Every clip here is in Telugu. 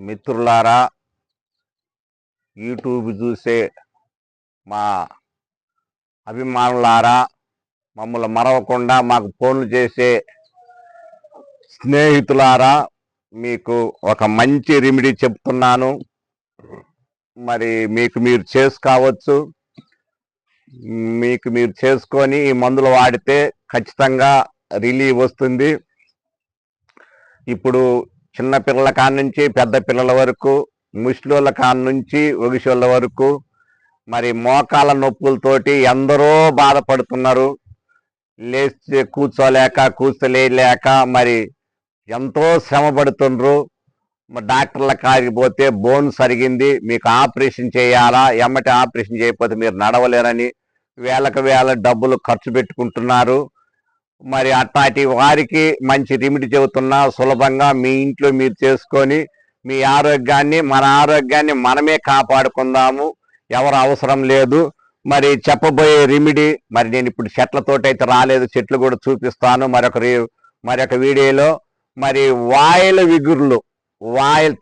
మిత్రులారా, యూట్యూబ్ చూసే మా అభిమానులారా, మమ్మల్ని మరవకుండా మాకు ఫోన్లు చేసే స్నేహితులారా, మీకు ఒక మంచి రెమెడీ చెప్తున్నాను. మరి మీకు మీరు చేసుకోవచ్చు. మీకు మీరు చేసుకొని ఈ మందులు వాడితే ఖచ్చితంగా రిలీవ్ వస్తుంది. ఇప్పుడు చిన్న పిల్లల కాడ నుంచి పెద్ద పిల్లల వరకు, ముసలోళ్ళ కాడ నుంచి ఒగిసోళ్ళ వరకు మరి మోకాళ్ళ నొప్పులతోటి ఎందరో బాధపడుతున్నారు. లేచి కూర్చోలేక, కూర్చోలేక మరి ఎంతో శ్రమ పడుతుండ్రు. డాక్టర్ల కాడికి పోతే బోన్ సరిగింది, మీకు ఆపరేషన్ చేయాలా, ఎమ్మటి ఆపరేషన్ చేయకపోతే మీరు నడవలేరని వేలకు వేల డబ్బులు ఖర్చు పెట్టుకుంటున్నారు. మరి అట్లాంటి వారికి మంచి రెమెడీ చెబుతున్నా, సులభంగా మీ ఇంట్లో మీరు చేసుకొని మీ ఆరోగ్యాన్ని, మన ఆరోగ్యాన్ని మనమే కాపాడుకుందాము. ఎవరు అవసరం లేదు. మరి చెప్పబోయే రెమెడీ, మరి నేను ఇప్పుడు చెట్లతోటి అయితే రాలేదు, చెట్లు కూడా చూపిస్తాను మరొక వీడియోలో. మరి వాయిల విగుర్లు,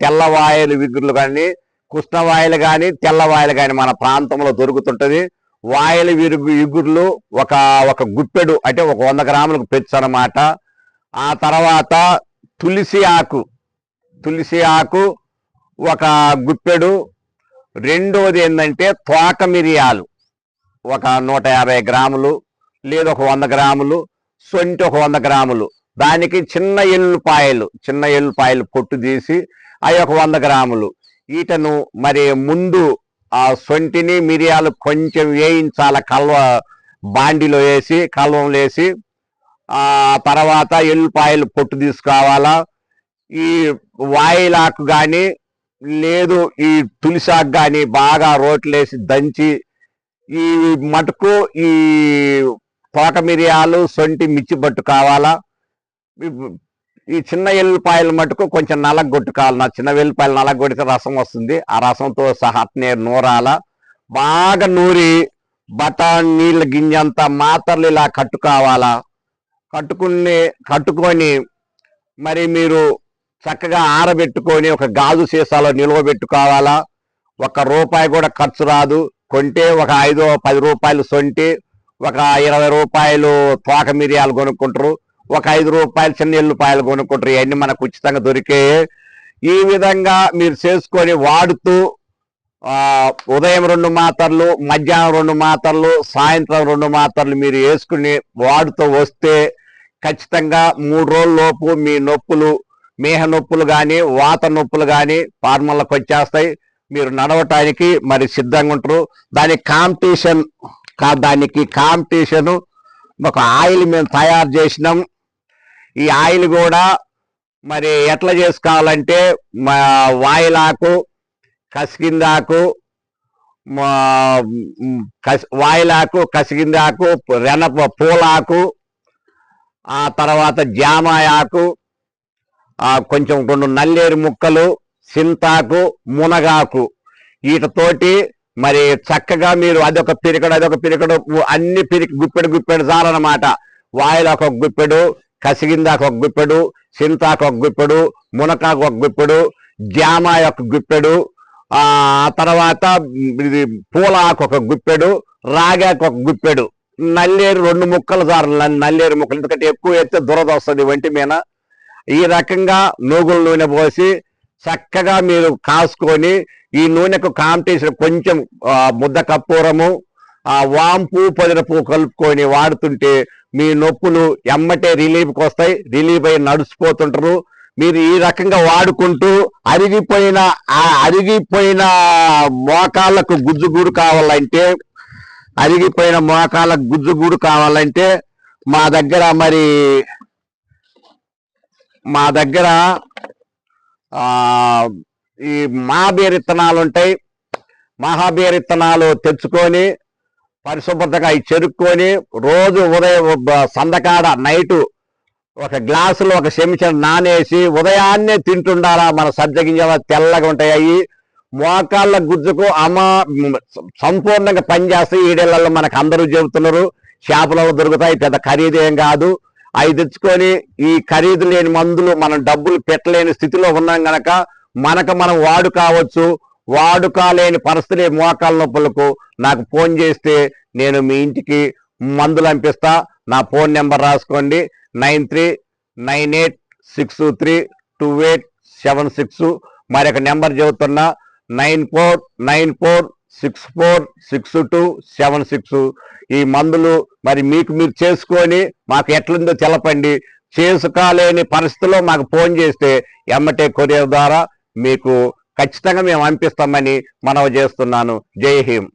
తెల్ల వాయిల విగుర్లు కానీ, కృష్ణవాయిలు కానీ, తెల్ల వాయిలు కానీ మన ప్రాంతంలో దొరుకుతుంటది. వాయిల విగుర్లు ఒక గుప్పెడు, అంటే ఒక 100 గ్రాములకు పెచ్చు అన్నమాట. ఆ తర్వాత తులసి ఆకు ఒక గుప్పెడు. రెండోది ఏంటంటే తోక మిరియాలు ఒక 150 గ్రాములు, లేదు ఒక 100 గ్రాములు. సొంటి ఒక 100 గ్రాములు. దానికి చిన్న ఎల్లుపాయలు పొట్టు తీసి అవి ఒక 100 గ్రాములు. వీటను మరి ముందు ఆ సొంటిని మిరియాలు కొంచెం వేయించాల, బాండిలో వేసి కల్వంలో వేసి. ఆ తర్వాత ఎల్లుపాయలు పొట్టు తీసుకోవాలా. ఈ వాయిలాకు కానీ, లేదు ఈ తులిసాకు కానీ బాగా రోట్లేసి దంచి, ఈ మటుకు ఈ తోక మిరియాలు, సొంటి మిర్చి బట్టు కావాలా. ఈ చిన్న ఎల్లుపాయలు మటుకు కొంచెం నలగొట్టు కావాలి. నా చిన్న వెల్లిపాయలు నలగొడితే రసం వస్తుంది. ఆ రసంతో సహా నూరాల. బాగా నూరి బఠాన్ నీళ్ళ గింజంతా మాత్రలు ఇలా కట్టుకోవాలా. కట్టుకొని మరి మీరు చక్కగా ఆరబెట్టుకొని ఒక గాజు సీసాలో నిల్వ పెట్టుకోవాలా. ₹1 కూడా ఖర్చు రాదు. కొంటే ఒక 5-10 రూపాయలు సొంటి, ఒక 20 రూపాయలు తోక మిరియాలు కొనుక్కుంటారు, ఒక 5 రూపాయలు చిన్న ఎల్లుపాయలు కొనుక్కుంటారు. ఇవన్నీ మనకు ఉచితంగా దొరికే. ఈ విధంగా మీరు చేసుకొని వాడుతూ ఉదయం 2 మాత్రలు, మధ్యాహ్నం 2 మాత్రలు, సాయంత్రం 2 మాత్రలు మీరు వేసుకుని వాడుతూ వస్తే ఖచ్చితంగా 3 రోజుల్లోపు మీ నొప్పులు, మేహ నొప్పులు కానీ, వాత నొప్పులు కానీ ఫార్మల్లోకి వచ్చేస్తాయి. మీరు నడవటానికి మరి సిద్ధంగా ఉంటారు. దానికి కాంపిటీషను ఒక ఆయిల్ మేము తయారు చేసినాం. ఈ ఆయిల్ కూడా మరి ఎట్లా చేసుకోవాలంటే, వాయిలాకు, కసిగిందాకు, కసిగిందాకు, పూలాకు, ఆ తర్వాత జామాయాకు, కొంచెం 2 నల్లేరు ముక్కలు, సింతాకు, మునగాకు, వీటితోటి మరి చక్కగా మీరు అదొక పిరికడు అన్ని గుప్పెడు చాలన్నమాట. వాయిలాకు ఒక గుప్పెడు, కసిగిందాకు ఒక గుప్పెడు, సింతాకు ఒక గుప్పెడు, మునగాకు ఒక గుప్పెడు, జామాయ ఒక గుప్పెడు, ఆ తర్వాత ఇది పూలాకు ఒక గుప్పెడు, రాగాకు ఒక గుప్పెడు, నల్లేరు 2 ముక్కలు చాలు. నల్లేరు ముక్కలు, ఎందుకంటే ఎక్కువ వేస్తే దురద వస్తుంది ఒంటి మీద. ఈ రకంగా నూగుల నూనె పోసి చక్కగా మీరు కాసుకొని, ఈ నూనెకు కాంపిటీషన్ కొంచెం ముద్ద కర్పూరము, వాంపు, పుదీనా పువ్వు కలుపుకొని వాడుతుంటే మీ నొప్పులు ఎమ్మటే రిలీఫ్కి వస్తాయి. రిలీఫ్ అయి నడిచిపోతుంటారు. మీరు ఈ రకంగా వాడుకుంటూ అరిగిపోయిన మోకాళ్ళకు గుజ్జుగూడు కావాలంటే మా దగ్గర ఈ మహాబీర్ విత్తనాలు ఉంటాయి. మహాబీర్ విత్తనాలు తెచ్చుకొని పరిశుభ్రతగా అవి చెరుక్కొని రోజు ఉదయం సందకాడ నైటు ఒక గ్లాసులో ఒక చెంచా నానేసి ఉదయాన్నే తింటుండాలా. మన సబ్జ గింజలు తెల్లగా ఉంటాయి. అవి మోకాళ్ళ గుజ్జుకు సంపూర్ణంగా పనిచేస్తాయి. ఈడేళ్లలో మనకు అందరూ చెబుతున్నారు. షాపులలో దొరుకుతాయి, పెద్ద ఖరీదేం కాదు. అవి తెచ్చుకొని ఈ ఖరీదు లేని మందులు మనం డబ్బులు పెట్టలేని స్థితిలో ఉన్నాం గనక మనకు మనం వాడుకోలేని పరిస్థితి మోకాళ్ళ నొప్పులకు నాకు ఫోన్ చేస్తే నేను మీ ఇంటికి మందులు పంపిస్తా. నా ఫోన్ నెంబర్ రాసుకోండి, 9398632876. మరొక నెంబర్ చెబుతున్నా, 9494646276. ఈ మందులు మరి మీరు చేసుకొని మాకు ఎట్లుందో తెలపండి. చేసుకోలేని పరిస్థితుల్లో మాకు ఫోన్ చేస్తే ఎమ్మటే కొరియర్ ద్వారా మీకు ఖచ్చితంగా మేము పంపిస్తామని మనవి చేస్తున్నాను. జై హింద్.